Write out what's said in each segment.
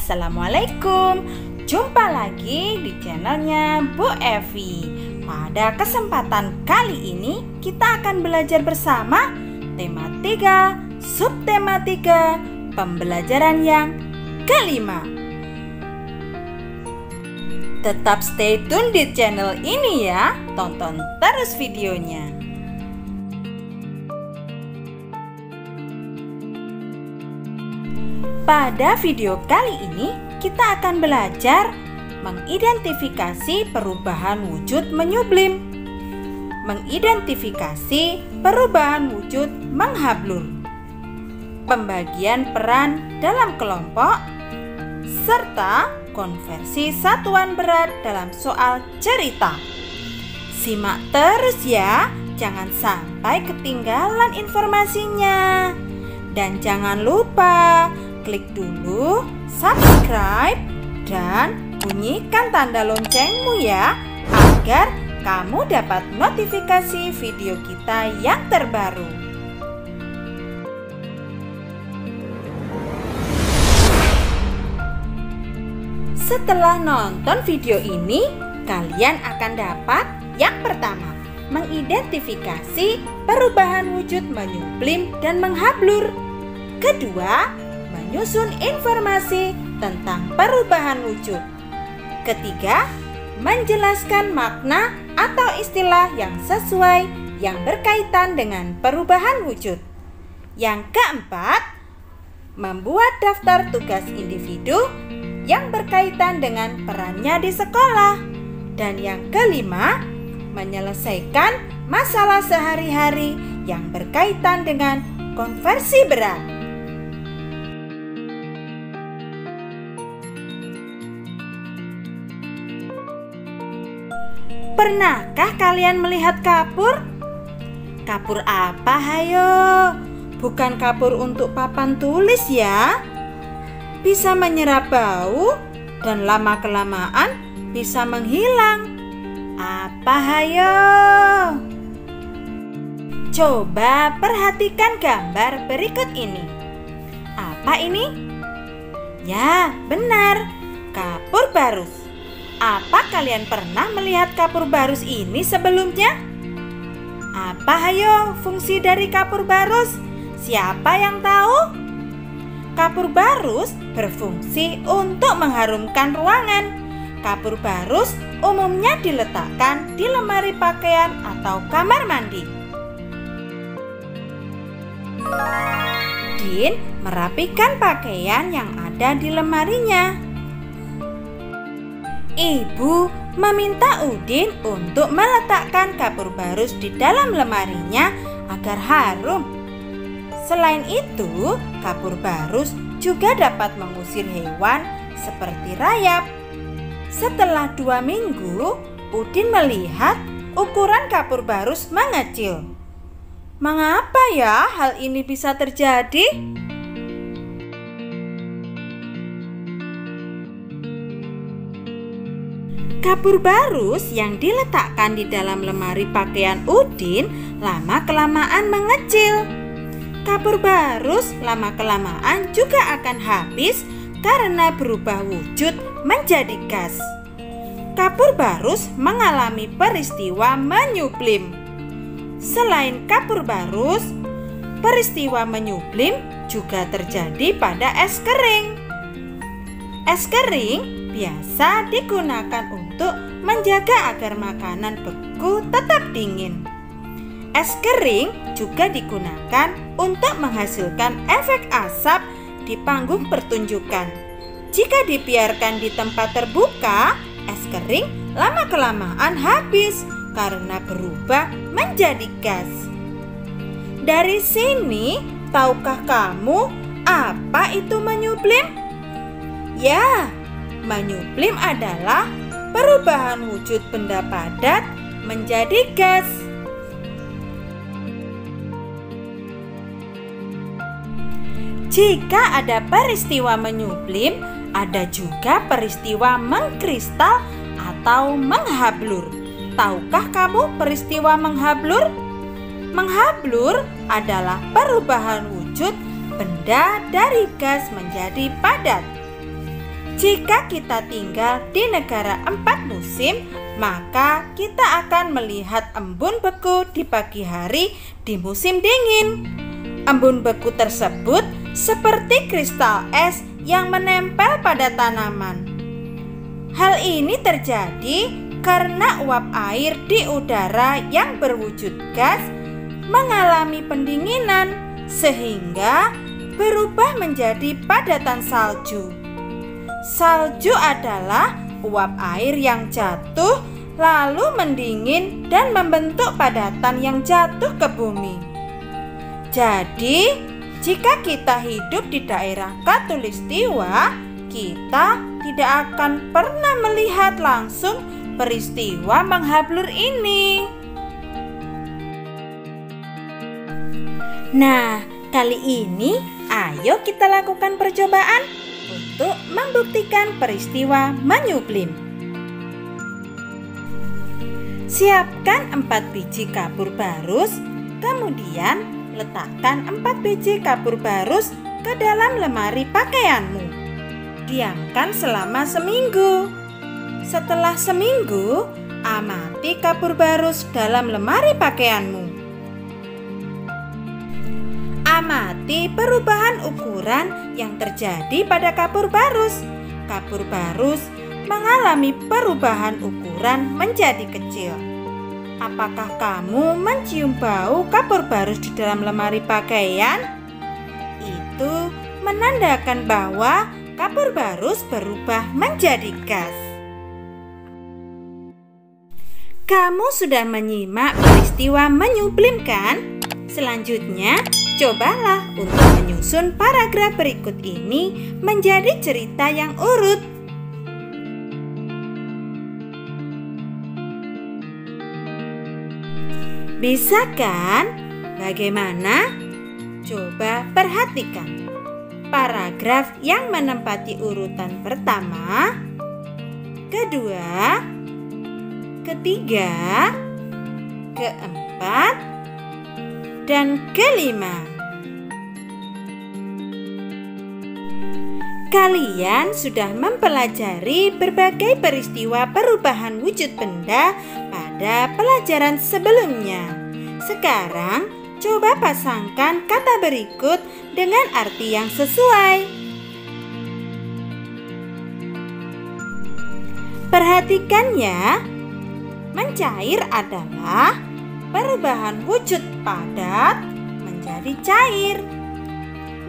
Assalamualaikum, jumpa lagi di channelnya Bu Evi. Pada kesempatan kali ini kita akan belajar bersama tema 3, subtema 3, pembelajaran yang kelima. Tetap stay tune di channel ini ya, tonton terus videonya. Pada video kali ini kita akan belajar mengidentifikasi perubahan wujud menyublim, mengidentifikasi perubahan wujud menghablur, pembagian peran dalam kelompok, serta konversi satuan berat dalam soal cerita. Simak terus ya, jangan sampai ketinggalan informasinya. Dan jangan lupa klik dulu subscribe dan bunyikan tanda loncengmu ya, agar kamu dapat notifikasi video kita yang terbaru. Setelah nonton video ini, kalian akan dapat yang pertama, mengidentifikasi perubahan wujud menyublim dan menghablur. Kedua, menyusun informasi tentang perubahan wujud. Ketiga, menjelaskan makna atau istilah yang sesuai yang berkaitan dengan perubahan wujud. Yang keempat, membuat daftar tugas individu yang berkaitan dengan perannya di sekolah. Dan yang kelima, menyelesaikan masalah sehari-hari yang berkaitan dengan konversi berat. Pernahkah kalian melihat kapur? Kapur apa hayo? Bukan kapur untuk papan tulis ya. Bisa menyerap bau dan lama-kelamaan bisa menghilang. Apa hayo? Coba perhatikan gambar berikut ini. Apa ini? Ya, benar, kapur barus. Apa kalian pernah melihat kapur barus ini sebelumnya? Apa hayo fungsi dari kapur barus? Siapa yang tahu? Kapur barus berfungsi untuk mengharumkan ruangan. Kapur barus umumnya diletakkan di lemari pakaian atau kamar mandi. Din merapikan pakaian yang ada di lemarinya. Ibu meminta Udin untuk meletakkan kapur barus di dalam lemarinya agar harum. Selain itu, kapur barus juga dapat mengusir hewan seperti rayap. Setelah 2 minggu, Udin melihat ukuran kapur barus mengecil. Mengapa ya hal ini bisa terjadi? Kapur barus yang diletakkan di dalam lemari pakaian Udin lama-kelamaan mengecil. Kapur barus lama-kelamaan juga akan habis karena berubah wujud menjadi gas. Kapur barus mengalami peristiwa menyublim. Selain kapur barus, peristiwa menyublim juga terjadi pada es kering. Es kering biasa digunakan untuk menjaga agar makanan beku tetap dingin. Es kering juga digunakan untuk menghasilkan efek asap di panggung pertunjukan. Jika dibiarkan di tempat terbuka, es kering lama-kelamaan habis karena berubah menjadi gas. Dari sini, tahukah kamu apa itu menyublim? Ya, menyublim adalah perubahan wujud benda padat menjadi gas. Jika ada peristiwa menyublim, ada juga peristiwa mengkristal atau menghablur. Tahukah kamu peristiwa menghablur? Menghablur adalah perubahan wujud benda dari gas menjadi padat. Jika kita tinggal di negara 4 musim, maka kita akan melihat embun beku di pagi hari di musim dingin. Embun beku tersebut seperti kristal es yang menempel pada tanaman. Hal ini terjadi karena uap air di udara yang berwujud gas mengalami pendinginan sehingga berubah menjadi padatan salju. Salju adalah uap air yang jatuh lalu mendingin dan membentuk padatan yang jatuh ke bumi. Jadi, jika kita hidup di daerah Khatulistiwa, kita tidak akan pernah melihat langsung peristiwa menghablur ini. Nah, kali ini ayo kita lakukan percobaan untuk membuktikan peristiwa menyublim. Siapkan 4 biji kapur barus, kemudian letakkan 4 biji kapur barus ke dalam lemari pakaianmu. Diamkan selama seminggu. Setelah seminggu, amati kapur barus dalam lemari pakaianmu. Amati perubahan ukuran yang terjadi pada kapur barus. Kapur barus mengalami perubahan ukuran menjadi kecil. Apakah kamu mencium bau kapur barus di dalam lemari pakaian? Itu menandakan bahwa kapur barus berubah menjadi gas. Kamu sudah menyimak peristiwa menyublim kan? Selanjutnya, cobalah untuk menyusun paragraf berikut ini menjadi cerita yang urut. Bisa kan? Bagaimana? Coba perhatikan. Paragraf yang menempati urutan pertama, kedua, ketiga, keempat, dan kelima. Kalian sudah mempelajari berbagai peristiwa perubahan wujud benda pada pelajaran sebelumnya. Sekarang, coba pasangkan kata berikut dengan arti yang sesuai. Perhatikan ya, mencair adalah perubahan wujud padat menjadi cair.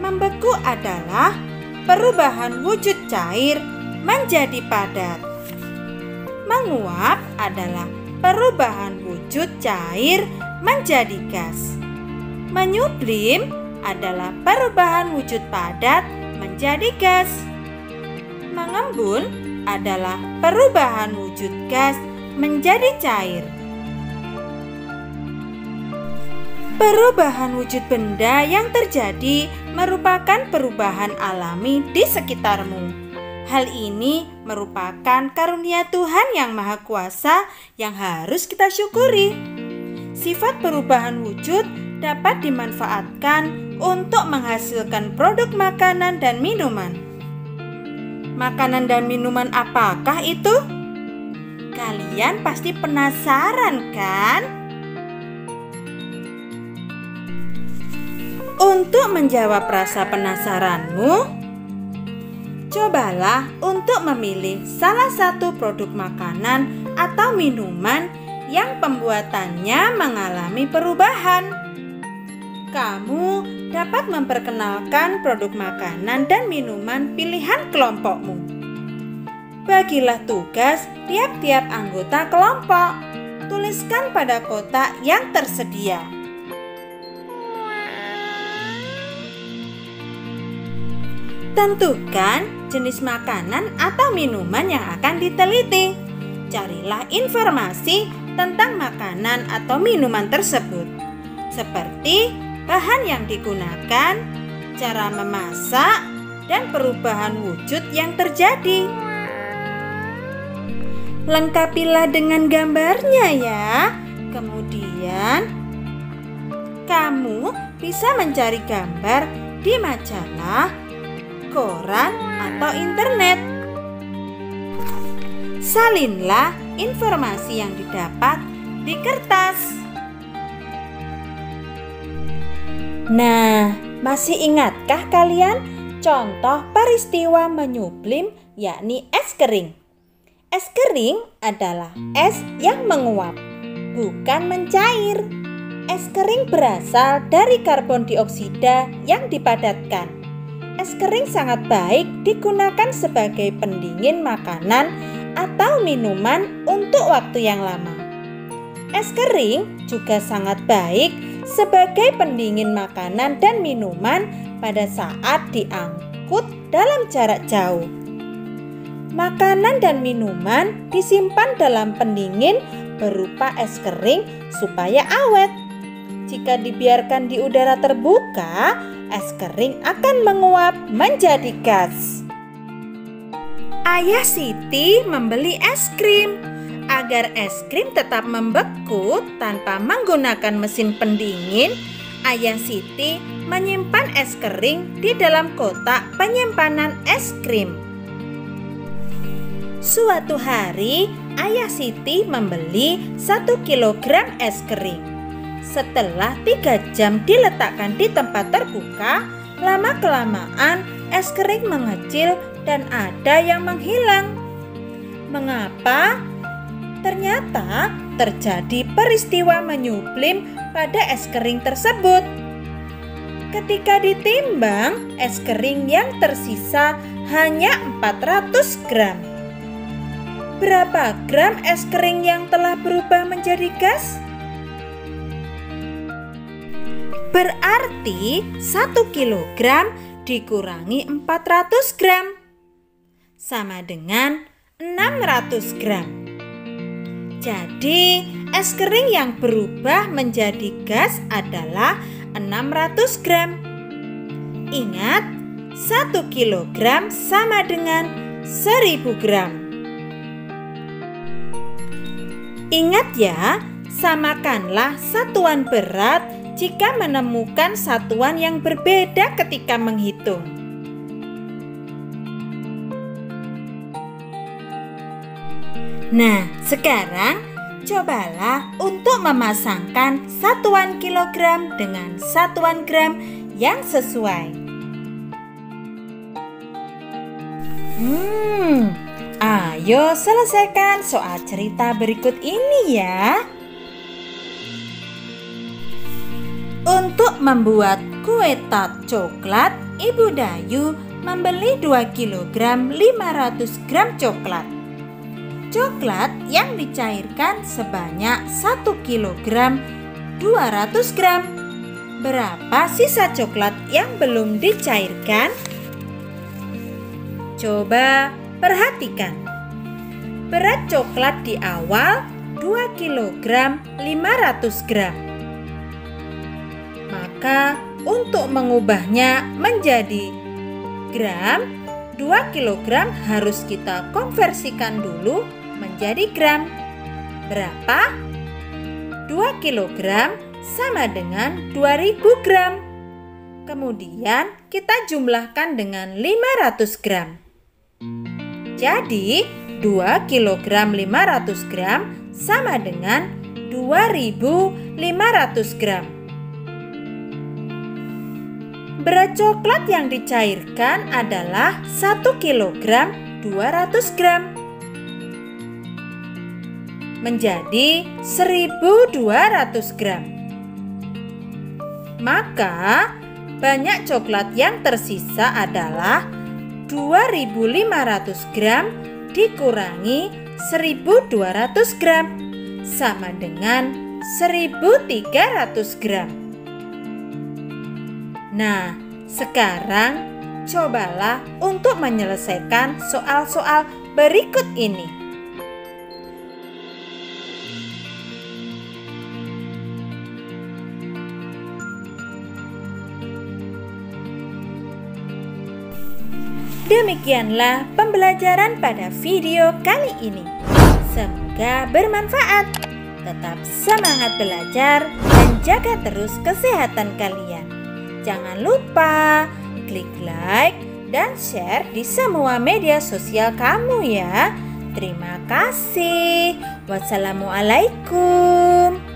Membeku adalah perubahan wujud cair menjadi padat. Menguap adalah perubahan wujud cair menjadi gas. Menyublim adalah perubahan wujud padat menjadi gas. Mengembun adalah perubahan wujud gas menjadi cair. Perubahan wujud benda yang terjadi merupakan perubahan alami di sekitarmu. Hal ini merupakan karunia Tuhan yang Maha Kuasa yang harus kita syukuri. Sifat perubahan wujud dapat dimanfaatkan untuk menghasilkan produk makanan dan minuman. Makanan dan minuman apakah itu? Kalian pasti penasaran kan? Untuk menjawab rasa penasaranmu, cobalah untuk memilih salah satu produk makanan atau minuman yang pembuatannya mengalami perubahan. Kamu dapat memperkenalkan produk makanan dan minuman pilihan kelompokmu. Bagilah tugas tiap-tiap anggota kelompok. tuliskan pada kotak yang tersedia. Tentukan jenis makanan atau minuman yang akan diteliti. Carilah informasi tentang makanan atau minuman tersebut, seperti bahan yang digunakan, cara memasak, dan perubahan wujud yang terjadi. Lengkapilah dengan gambarnya ya. Kemudian, kamu bisa mencari gambar di majalah, koran, atau internet. Salinlah informasi yang didapat di kertas. Nah, masih ingatkah kalian contoh peristiwa menyublim yakni es kering? Es kering adalah es yang menguap, bukan mencair. Es kering berasal dari karbon dioksida yang dipadatkan. Es kering sangat baik digunakan sebagai pendingin makanan atau minuman untuk waktu yang lama. Es kering juga sangat baik sebagai pendingin makanan dan minuman pada saat diangkut dalam jarak jauh. Makanan dan minuman disimpan dalam pendingin berupa es kering supaya awet. Jika dibiarkan di udara terbuka, es kering akan menguap menjadi gas. Ayah Siti membeli es krim. Agar es krim tetap membeku tanpa menggunakan mesin pendingin, Ayah Siti menyimpan es kering di dalam kotak penyimpanan es krim. Suatu hari, Ayah Siti membeli 1 kilogram es krim. Setelah 3 jam diletakkan di tempat terbuka, lama-kelamaan es kering mengecil dan ada yang menghilang. Mengapa? Ternyata terjadi peristiwa menyublim pada es kering tersebut. Ketika ditimbang, es kering yang tersisa hanya 400 gram. Berapa gram es kering yang telah berubah menjadi gas? Berarti 1 kilogram dikurangi 400 gram sama dengan 600 gram. Jadi, es kering yang berubah menjadi gas adalah 600 gram. Ingat, 1 kilogram sama dengan 1000 gram. Ingat ya, samakanlah satuan berat jika menemukan satuan yang berbeda ketika menghitung. Nah, sekarang cobalah untuk memasangkan satuan kilogram dengan satuan gram yang sesuai. Ayo selesaikan soal cerita berikut ini ya. Untuk membuat kue tart coklat, Ibu Dayu membeli 2 kg 500 gram coklat. Coklat yang dicairkan sebanyak 1 kg 200 gram. Berapa sisa coklat yang belum dicairkan? Coba perhatikan. Berat coklat di awal 2 kg 500 gram. Maka untuk mengubahnya menjadi gram, 2 kg harus kita konversikan dulu menjadi gram. Berapa? 2 kg sama dengan 2000 gram. Kemudian kita jumlahkan dengan 500 gram. Jadi 2 kg 500 gram sama dengan 2500 gram. Berat coklat yang dicairkan adalah 1 kg 200 gram. Menjadi 1200 gram. Maka banyak coklat yang tersisa adalah 2500 gram dikurangi 1200 gram sama dengan 1.300 gram. Nah, sekarang cobalah untuk menyelesaikan soal-soal berikut ini. Demikianlah pembelajaran pada video kali ini. Semoga bermanfaat. Tetap semangat belajar dan jaga terus kesehatan kalian. Jangan lupa klik like dan share di semua media sosial kamu ya. Terima kasih. Wassalamualaikum.